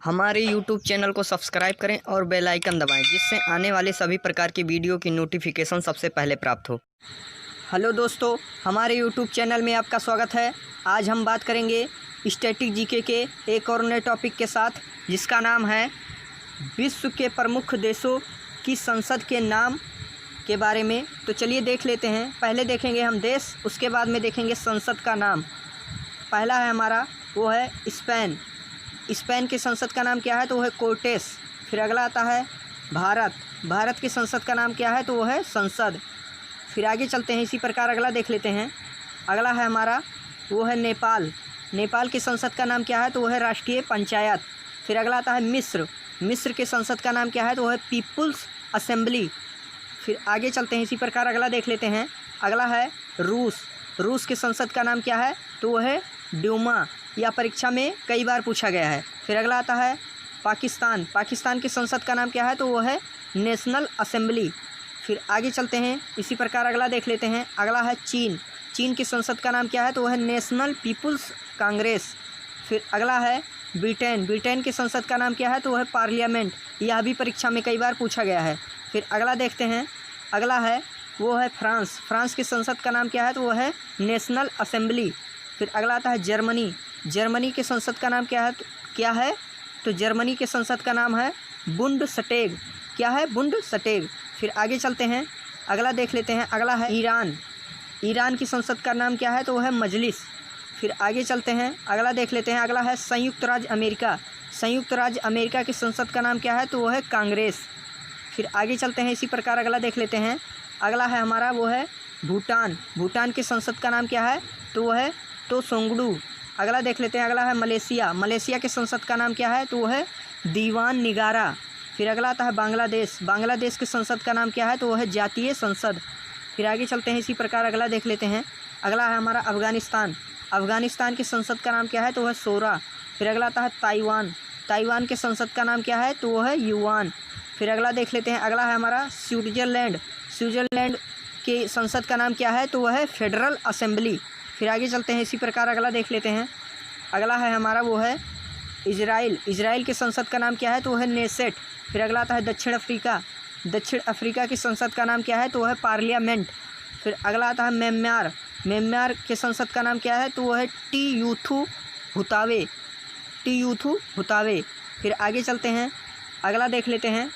हमारे YouTube channel को subscribe करें और बेल आइकन दबाएं, जिससे आने वाले सभी प्रकार की वीडियो की नोटिफिकेशन सबसे पहले प्राप्त हो। हेलो दोस्तों, हमारे YouTube चैनल में आपका स्वागत है। आज हम बात करेंगे स्टैटिक जीके के एक और नए टॉपिक के साथ, जिसका नाम है विश्व के प्रमुख देशों की संसद के नाम के बारे में। तो चलिए देख लेते हैं। पहले देखेंगे हम देश, उसके बाद में देखेंगे संसद का नाम। पहला है हमारा, वो है स्पेन। स्पेन की संसद का नाम क्या है? तो वो है कोर्टेस। फिर अगला आता है भारत। भारत की संसद का नाम क्या है? तो वो है संसद। फिर आगे चलते हैं, इसी प्रकार अगला देख लेते हैं। अगला है हमारा, वो है नेपाल। नेपाल की संसद का नाम क्या है? तो वो है राष्ट्रीय पंचायत। फिर अगला आता है मिस्र। मिस्र की संसद का नाम क्या है? तो वो है पीपुल्स असेंबली। फिर आगे चलते हैं, इसी प्रकार अगला देख लेते हैं। अगला है रूस। रूस की संसद का नाम क्या है? तो वो है ड्यूमा। यह परीक्षा में कई बार पूछा गया है। फिर अगला आता है पाकिस्तान। पाकिस्तान की संसद का नाम क्या है? तो वो है नेशनल असेंबली। फिर आगे चलते हैं, इसी प्रकार अगला देख लेते हैं। अगला है चीन। चीन की संसद का नाम क्या है? तो वो है नेशनल पीपुल्स कांग्रेस। फिर अगला है ब्रिटेन। ब्रिटेन की संसद का नाम क्या है? तो वो है पार्लियामेंट। यह भी परीक्षा में कई बार पूछा गया है। फिर अगला देखते हैं। अगला है, वो है फ्रांस। फ्रांस की संसद का नाम क्या है? तो वो है नेशनल असेंबली। फिर अगला आता है जर्मनी। जर्मनी के संसद का नाम क्या है? तो जर्मनी के संसद का नाम है बुंडसटैग। क्या है? बुंडसटैग। फिर आगे चलते हैं, अगला देख लेते हैं। अगला है ईरान। ईरान की संसद का नाम क्या है? तो वो है मजलिस। फिर आगे चलते हैं, अगला देख लेते हैं। अगला है संयुक्त राज्य अमेरिका। संयुक्त राज्य अमेरिका की संसद का नाम क्या है? तो वो है कांग्रेस। फिर आगे चलते हैं, इसी प्रकार अगला देख लेते हैं। अगला है हमारा, वो है भूटान। भूटान की संसद का नाम क्या है? तो वो है तोसोंगडू। अगला देख लेते हैं। अगला है मलेशिया। मलेशिया के संसद का नाम क्या है? तो वो है दीवान निगारा। फिर अगला आता है बांग्लादेश। बांग्लादेश के संसद का नाम क्या है? तो वो है जातीय संसद। फिर आगे चलते हैं, इसी प्रकार अगला देख लेते हैं। अगला है हमारा अफ़गानिस्तान। अफ़गानिस्तान की संसद का नाम क्या है? तो वह शोरा। फिर अगला आता है ताइवान। ताइवान के संसद का नाम क्या है? तो वो है युआन। फिर अगला देख लेते हैं। अगला है हमारा स्विट्ज़रलैंड। स्विट्ज़रलैंड के संसद का नाम क्या है? तो वह है फेडरल असेंबली। फिर आगे चलते हैं, इसी प्रकार अगला देख लेते हैं। अगला है हमारा, वो है इजराइल। इजराइल के संसद का नाम क्या है? तो वह है नेसेट। फिर अगला आता है दक्षिण अफ्रीका। दक्षिण अफ्रीका की संसद का नाम क्या है? तो वह है पार्लियामेंट। फिर अगला आता है म्यांमार। म्यांमार के संसद का नाम क्या है? तो वह है टी यूथू हुतावे। फिर आगे चलते हैं, अगला देख लेते हैं।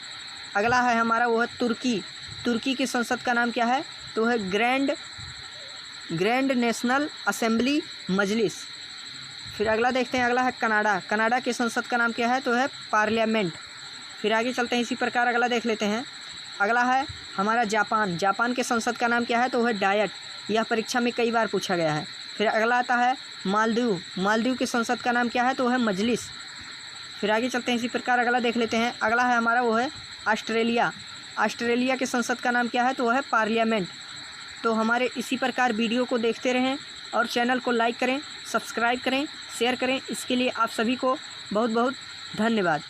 अगला है हमारा, वो है तुर्की। तुर्की की संसद का नाम क्या है? तो वह है ग्रैंड नेशनल असेंबली मजलिस। फिर अगला देखते हैं। अगला है कनाडा। कनाडा की संसद का नाम क्या है? तो है पार्लियामेंट। फिर आगे चलते हैं, इसी प्रकार अगला देख लेते हैं। अगला है हमारा जापान। जापान के संसद का नाम क्या है? तो है डायट। यह परीक्षा में कई बार पूछा गया है। फिर अगला आता है मालदीव। मालदीव की संसद का नाम क्या है? तो है मजलिस। फिर आगे चलते हैं, इसी प्रकार अगला देख लेते हैं। अगला है हमारा, वो है ऑस्ट्रेलिया। ऑस्ट्रेलिया के संसद का नाम क्या है? तो वह है पार्लियामेंट। तो हमारे इसी प्रकार वीडियो को देखते रहें और चैनल को लाइक करें, सब्सक्राइब करें, शेयर करें। इसके लिए आप सभी को बहुत बहुत धन्यवाद।